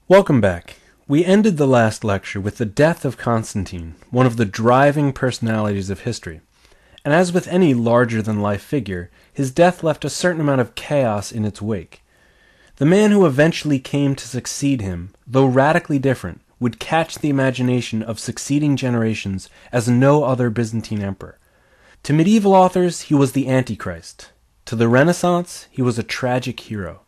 Welcome back. We ended the last lecture with the death of Constantine, one of the driving personalities of history. And as with any larger-than-life figure, his death left a certain amount of chaos in its wake. The man who eventually came to succeed him, though radically different, would catch the imagination of succeeding generations as no other Byzantine emperor. To medieval authors, he was the Antichrist. To the Renaissance, he was a tragic hero.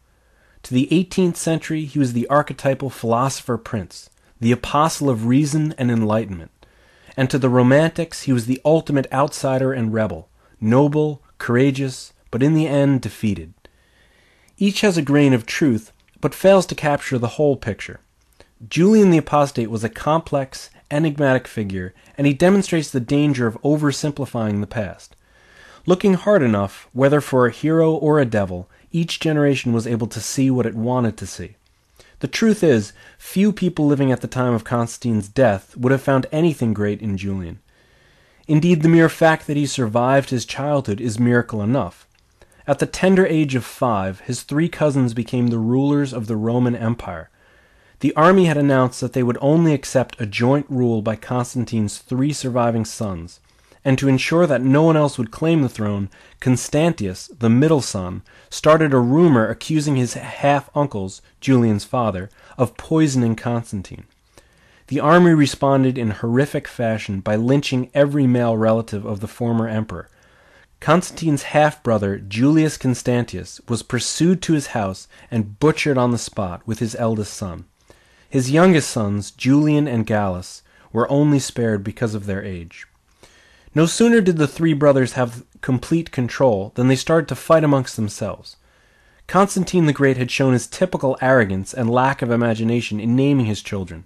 To the 18th century, he was the archetypal philosopher prince, the apostle of reason and enlightenment. And to the Romantics, he was the ultimate outsider and rebel, noble, courageous, but in the end defeated. Each has a grain of truth, but fails to capture the whole picture. Julian the Apostate was a complex, enigmatic figure, and he demonstrates the danger of oversimplifying the past. Looking hard enough, whether for a hero or a devil, each generation was able to see what it wanted to see. The truth is, few people living at the time of Constantine's death would have found anything great in Julian. Indeed, the mere fact that he survived his childhood is miracle enough. At the tender age of 5, his 3 cousins became the rulers of the Roman Empire. The army had announced that they would only accept a joint rule by Constantine's 3 surviving sons, and to ensure that no one else would claim the throne, Constantius, the middle son, started a rumor accusing his half-uncles, Julian's father, of poisoning Constantine. The army responded in horrific fashion by lynching every male relative of the former emperor. Constantine's half-brother, Julius Constantius, was pursued to his house and butchered on the spot with his eldest son. His youngest sons, Julian and Gallus, were only spared because of their age. No sooner did the 3 brothers have complete control than they started to fight amongst themselves. Constantine the Great had shown his typical arrogance and lack of imagination in naming his children.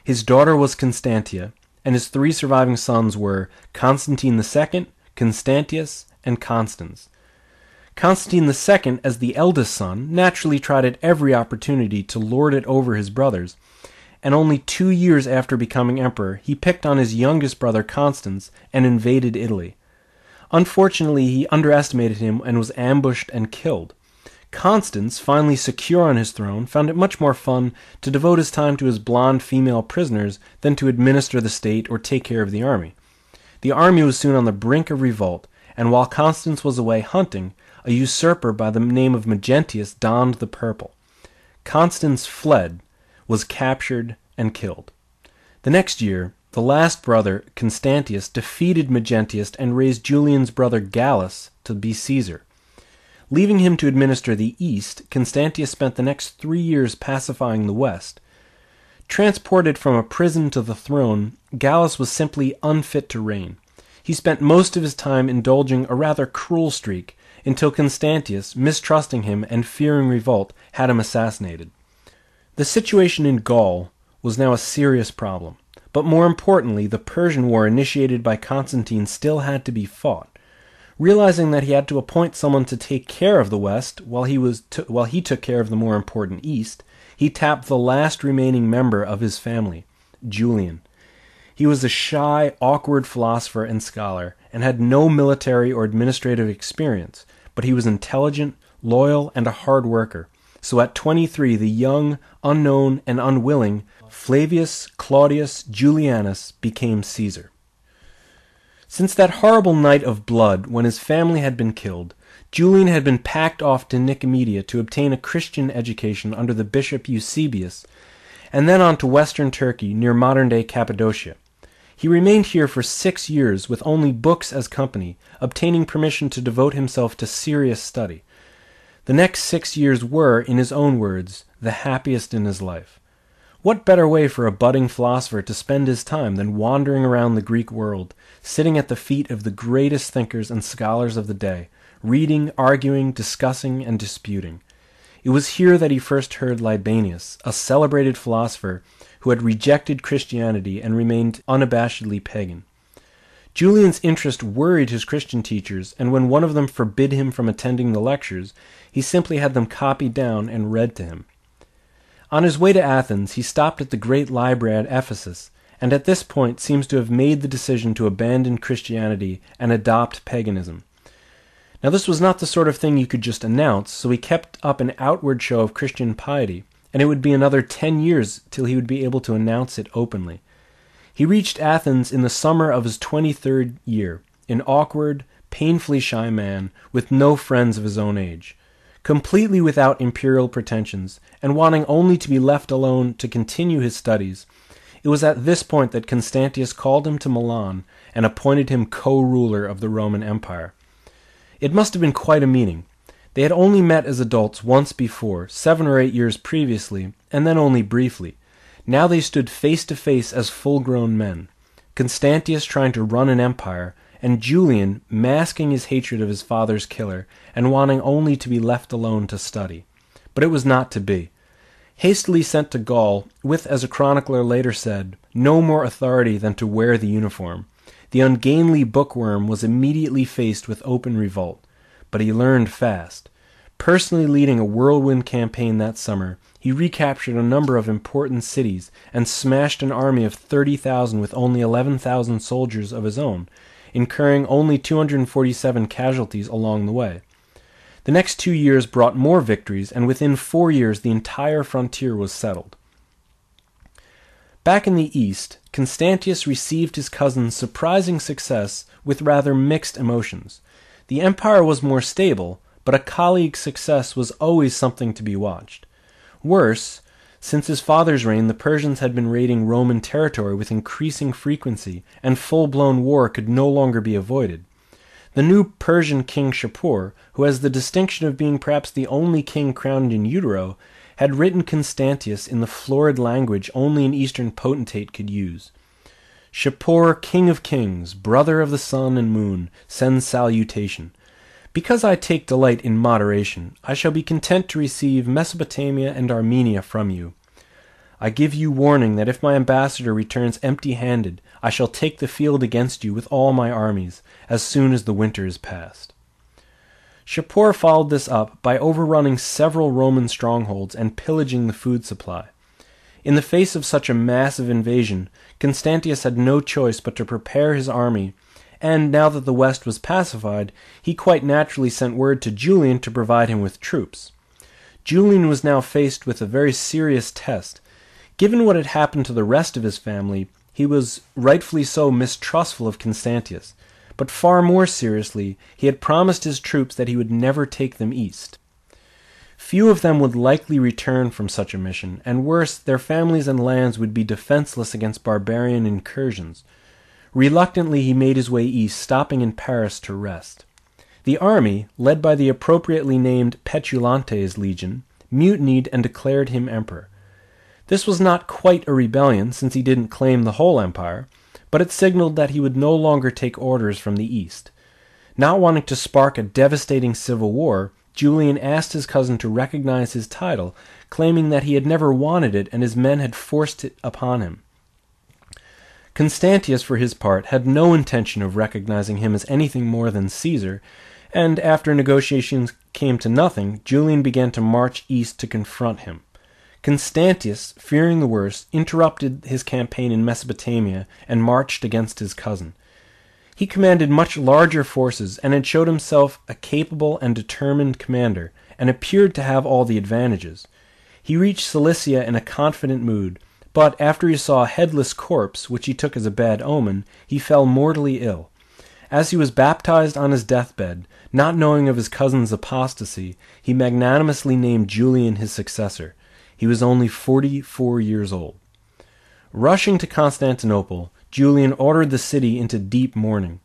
His daughter was Constantia, and his 3 surviving sons were Constantine II, Constantius, and Constans. Constantine II, as the eldest son, naturally tried at every opportunity to lord it over his brothers, and only 2 years after becoming emperor, he picked on his youngest brother Constans and invaded Italy. Unfortunately, he underestimated him and was ambushed and killed. Constans, finally secure on his throne, found it much more fun to devote his time to his blonde female prisoners than to administer the state or take care of the army. The army was soon on the brink of revolt, and while Constans was away hunting, a usurper by the name of Magnentius donned the purple. Constans fled, was captured, and killed. The next year, the last brother, Constantius, defeated Magnentius and raised Julian's brother Gallus to be Caesar. Leaving him to administer the East, Constantius spent the next 3 years pacifying the West. Transported from a prison to the throne, Gallus was simply unfit to reign. He spent most of his time indulging a rather cruel streak until Constantius, mistrusting him and fearing revolt, had him assassinated. The situation in Gaul was now a serious problem, but more importantly, the Persian War initiated by Constantine still had to be fought. Realizing that he had to appoint someone to take care of the West while he took care of the more important East, he tapped the last remaining member of his family, Julian. He was a shy, awkward philosopher and scholar, and had no military or administrative experience, but he was intelligent, loyal, and a hard worker. So at 23, the young, unknown, and unwilling Flavius Claudius Julianus became Caesar. Since that horrible night of blood when his family had been killed, Julian had been packed off to Nicomedia to obtain a Christian education under the bishop Eusebius, and then on to western Turkey near modern-day Cappadocia. He remained here for 6 years with only books as company, obtaining permission to devote himself to serious study. The next 6 years were, in his own words, the happiest in his life. What better way for a budding philosopher to spend his time than wandering around the Greek world, sitting at the feet of the greatest thinkers and scholars of the day, reading, arguing, discussing, and disputing? It was here that he first heard Libanius, a celebrated philosopher who had rejected Christianity and remained unabashedly pagan. Julian's interest worried his Christian teachers, and when one of them forbid him from attending the lectures, he simply had them copied down and read to him. On his way to Athens, he stopped at the great library at Ephesus, and at this point seems to have made the decision to abandon Christianity and adopt paganism. Now this was not the sort of thing you could just announce, so he kept up an outward show of Christian piety, and it would be another 10 years till he would be able to announce it openly. He reached Athens in the summer of his 23rd year, an awkward, painfully shy man with no friends of his own age, completely without imperial pretensions, and wanting only to be left alone to continue his studies. It was at this point that Constantius called him to Milan and appointed him co-ruler of the Roman Empire. It must have been quite a meeting. They had only met as adults once before, 7 or 8 years previously, and then only briefly. Now they stood face to face as full-grown men, Constantius trying to run an empire, and Julian masking his hatred of his father's killer and wanting only to be left alone to study. But it was not to be. Hastily sent to Gaul, with, as a chronicler later said, no more authority than to wear the uniform, the ungainly bookworm was immediately faced with open revolt. But he learned fast. Personally leading a whirlwind campaign that summer, he recaptured a number of important cities and smashed an army of 30,000 with only 11,000 soldiers of his own, incurring only 247 casualties along the way. The next 2 years brought more victories, and within 4 years the entire frontier was settled. Back in the east, Constantius received his cousin's surprising success with rather mixed emotions. The empire was more stable, but a colleague's success was always something to be watched. Worse, since his father's reign, the Persians had been raiding Roman territory with increasing frequency, and full-blown war could no longer be avoided. The new Persian king Shapur, who has the distinction of being perhaps the only king crowned in utero, had written Constantius in the florid language only an Eastern potentate could use. Shapur, king of kings, brother of the sun and moon, sends salutation. Because I take delight in moderation, I shall be content to receive Mesopotamia and Armenia from you. I give you warning that if my ambassador returns empty-handed, I shall take the field against you with all my armies, as soon as the winter is past. Shapur followed this up by overrunning several Roman strongholds and pillaging the food supply. In the face of such a massive invasion, Constantius had no choice but to prepare his army, and now that the West was pacified, he quite naturally sent word to Julian to provide him with troops. Julian was now faced with a very serious test. Given what had happened to the rest of his family, he was rightfully so mistrustful of Constantius, but far more seriously, he had promised his troops that he would never take them east. Few of them would likely return from such a mission, and worse, their families and lands would be defenseless against barbarian incursions. Reluctantly he made his way east, stopping in Paris to rest. The army, led by the appropriately named Petulantes legion, mutinied and declared him emperor. This was not quite a rebellion, since he didn't claim the whole empire, but it signaled that he would no longer take orders from the east. Not wanting to spark a devastating civil war, Julian asked his cousin to recognize his title, claiming that he had never wanted it and his men had forced it upon him. Constantius, for his part, had no intention of recognizing him as anything more than Caesar, and after negotiations came to nothing, Julian began to march east to confront him. Constantius, fearing the worst, interrupted his campaign in Mesopotamia and marched against his cousin. He commanded much larger forces and had showed himself a capable and determined commander, and appeared to have all the advantages. He reached Cilicia in a confident mood, but after he saw a headless corpse, which he took as a bad omen, he fell mortally ill. As he was baptized on his deathbed, not knowing of his cousin's apostasy, he magnanimously named Julian his successor. He was only 44 years old. Rushing to Constantinople, Julian ordered the city into deep mourning.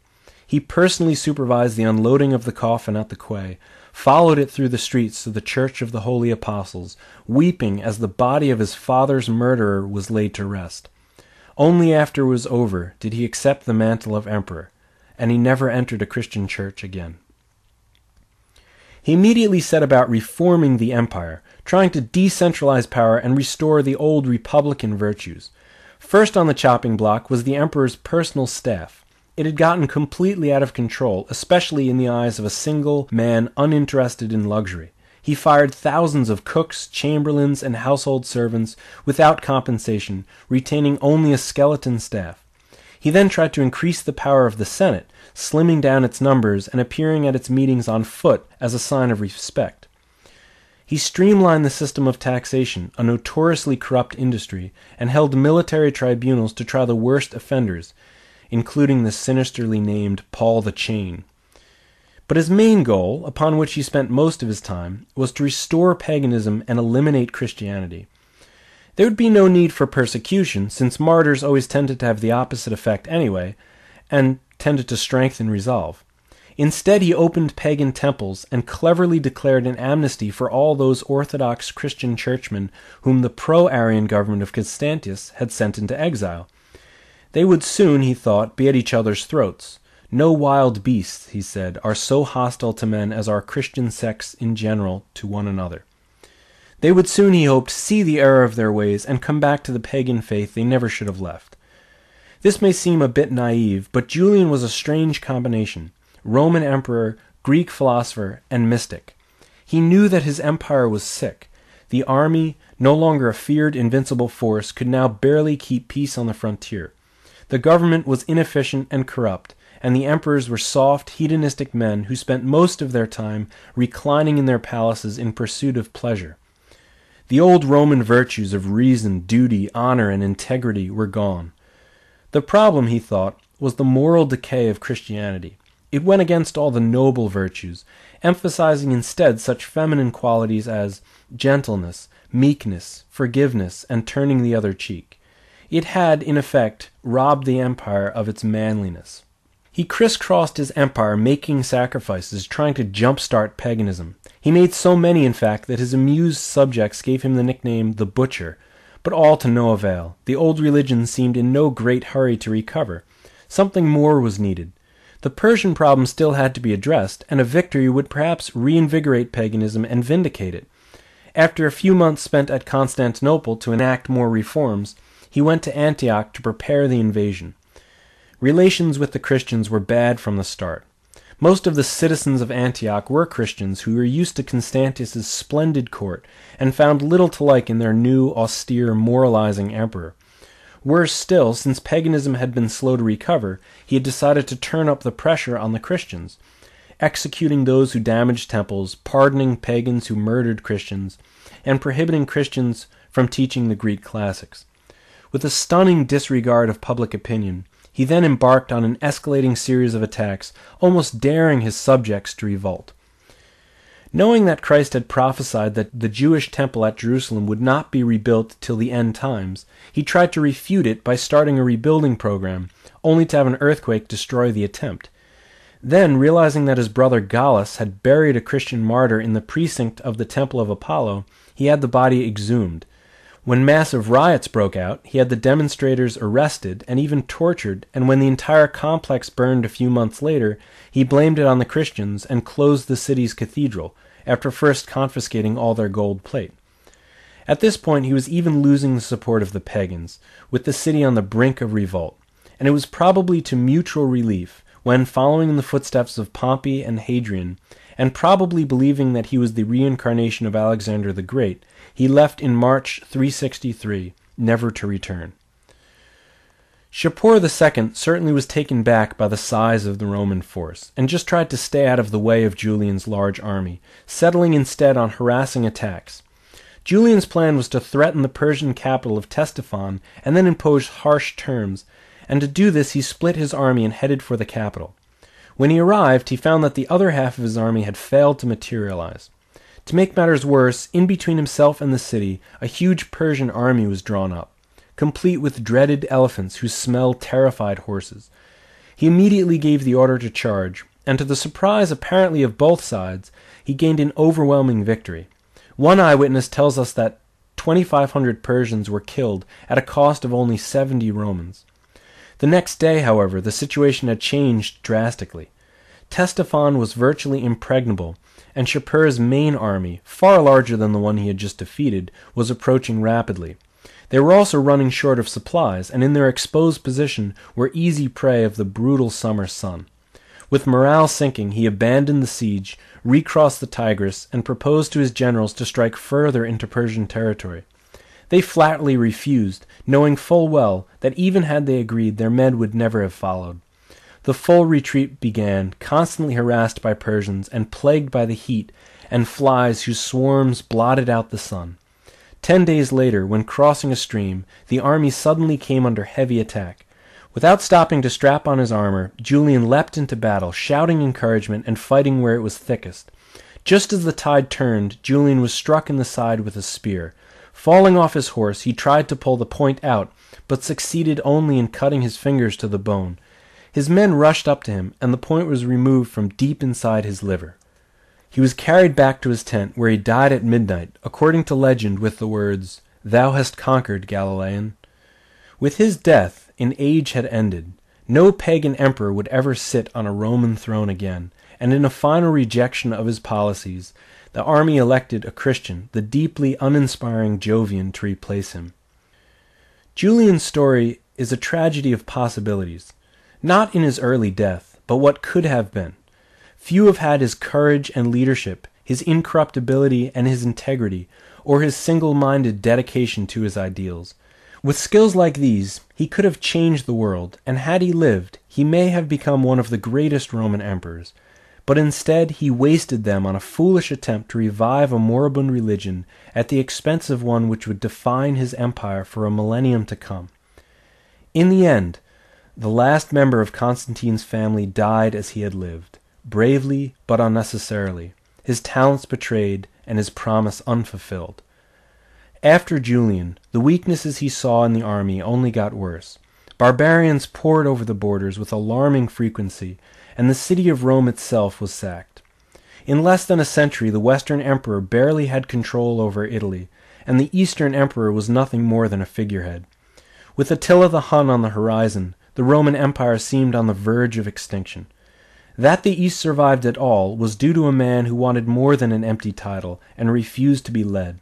He personally supervised the unloading of the coffin at the quay, followed it through the streets to the Church of the Holy Apostles, weeping as the body of his father's murderer was laid to rest. Only after it was over did he accept the mantle of emperor, and he never entered a Christian church again. He immediately set about reforming the empire, trying to decentralize power and restore the old republican virtues. First on the chopping block was the emperor's personal staff. It had gotten completely out of control, especially in the eyes of a single man uninterested in luxury. He fired thousands of cooks, chamberlains, and household servants without compensation, retaining only a skeleton staff. He then tried to increase the power of the Senate, slimming down its numbers and appearing at its meetings on foot as a sign of respect. He streamlined the system of taxation, a notoriously corrupt industry, and held military tribunals to try the worst offenders, including the sinisterly named Paul the Chain. But his main goal, upon which he spent most of his time, was to restore paganism and eliminate Christianity. There would be no need for persecution, since martyrs always tended to have the opposite effect anyway, and tended to strengthen resolve. Instead, he opened pagan temples and cleverly declared an amnesty for all those Orthodox Christian churchmen whom the pro-Arian government of Constantius had sent into exile. They would soon, he thought, be at each other's throats. No wild beasts, he said, are so hostile to men as are Christian sects in general to one another. They would soon, he hoped, see the error of their ways and come back to the pagan faith they never should have left. This may seem a bit naive, but Julian was a strange combination: Roman emperor, Greek philosopher, and mystic. He knew that his empire was sick. The army, no longer a feared invincible force, could now barely keep peace on the frontier. The government was inefficient and corrupt, and the emperors were soft, hedonistic men who spent most of their time reclining in their palaces in pursuit of pleasure. The old Roman virtues of reason, duty, honor, and integrity were gone. The problem, he thought, was the moral decay of Christianity. It went against all the noble virtues, emphasizing instead such feminine qualities as gentleness, meekness, forgiveness, and turning the other cheek. It had, in effect, robbed the empire of its manliness. He crisscrossed his empire, making sacrifices, trying to jumpstart paganism. He made so many, in fact, that his amused subjects gave him the nickname the Butcher, but all to no avail. The old religion seemed in no great hurry to recover. Something more was needed. The Persian problem still had to be addressed, and a victory would perhaps reinvigorate paganism and vindicate it. After a few months spent at Constantinople to enact more reforms, he went to Antioch to prepare the invasion. Relations with the Christians were bad from the start. Most of the citizens of Antioch were Christians who were used to Constantius's splendid court and found little to like in their new, austere, moralizing emperor. Worse still, since paganism had been slow to recover, he had decided to turn up the pressure on the Christians, executing those who damaged temples, pardoning pagans who murdered Christians, and prohibiting Christians from teaching the Greek classics. With a stunning disregard of public opinion, he then embarked on an escalating series of attacks, almost daring his subjects to revolt. Knowing that Christ had prophesied that the Jewish temple at Jerusalem would not be rebuilt till the end times, he tried to refute it by starting a rebuilding program, only to have an earthquake destroy the attempt. Then, realizing that his brother Gallus had buried a Christian martyr in the precinct of the Temple of Apollo, he had the body exhumed. When massive riots broke out, he had the demonstrators arrested and even tortured, and when the entire complex burned a few months later, he blamed it on the Christians and closed the city's cathedral, after first confiscating all their gold plate. At this point, he was even losing the support of the pagans, with the city on the brink of revolt, and it was probably to mutual relief when, following in the footsteps of Pompey and Hadrian, and probably believing that he was the reincarnation of Alexander the Great, he left in March 363, never to return. Shapur II certainly was taken back by the size of the Roman force, and just tried to stay out of the way of Julian's large army, settling instead on harassing attacks. Julian's plan was to threaten the Persian capital of Ctesiphon and then impose harsh terms, and to do this he split his army and headed for the capital. When he arrived, he found that the other half of his army had failed to materialize. To make matters worse, in between himself and the city, a huge Persian army was drawn up, complete with dreaded elephants whose smell terrified horses. He immediately gave the order to charge, and to the surprise apparently of both sides, he gained an overwhelming victory. One eyewitness tells us that 2,500 Persians were killed at a cost of only 70 Romans. The next day, however, the situation had changed drastically. Ctesiphon was virtually impregnable, and Shapur's main army, far larger than the one he had just defeated, was approaching rapidly. They were also running short of supplies, and in their exposed position were easy prey of the brutal summer sun. With morale sinking, he abandoned the siege, recrossed the Tigris, and proposed to his generals to strike further into Persian territory. They flatly refused, knowing full well that even had they agreed, their men would never have followed. The full retreat began, constantly harassed by Persians and plagued by the heat, and flies whose swarms blotted out the sun. 10 days later, when crossing a stream, the army suddenly came under heavy attack. Without stopping to strap on his armor, Julian leapt into battle, shouting encouragement and fighting where it was thickest. Just as the tide turned, Julian was struck in the side with a spear. Falling off his horse, he tried to pull the point out, but succeeded only in cutting his fingers to the bone. His men rushed up to him, and the point was removed from deep inside his liver. He was carried back to his tent, where he died at midnight, according to legend, with the words, "Thou hast conquered, Galilean." With his death, an age had ended. No pagan emperor would ever sit on a Roman throne again, and in a final rejection of his policies, the army elected a Christian, the deeply uninspiring Jovian, to replace him. Julian's story is a tragedy of possibilities, not in his early death, but what could have been. Few have had his courage and leadership, his incorruptibility and his integrity, or his single-minded dedication to his ideals. With skills like these, he could have changed the world, and had he lived, he may have become one of the greatest Roman emperors. But instead, he wasted them on a foolish attempt to revive a moribund religion at the expense of one which would define his empire for a millennium to come. In the end, the last member of Constantine's family died as he had lived, bravely but unnecessarily, his talents betrayed and his promise unfulfilled. After Julian, the weaknesses he saw in the army only got worse. Barbarians poured over the borders with alarming frequency, and the city of Rome itself was sacked. In less than a century, the Western Emperor barely had control over Italy, and the Eastern Emperor was nothing more than a figurehead. With Attila the Hun on the horizon, the Roman Empire seemed on the verge of extinction. That the East survived at all was due to a man who wanted more than an empty title and refused to be led.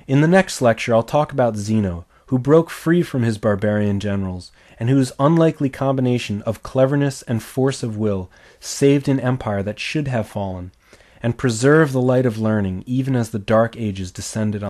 In the next lecture, I'll talk about Zeno, who broke free from his barbarian generals, and whose unlikely combination of cleverness and force of will saved an empire that should have fallen, and preserved the light of learning even as the Dark Ages descended on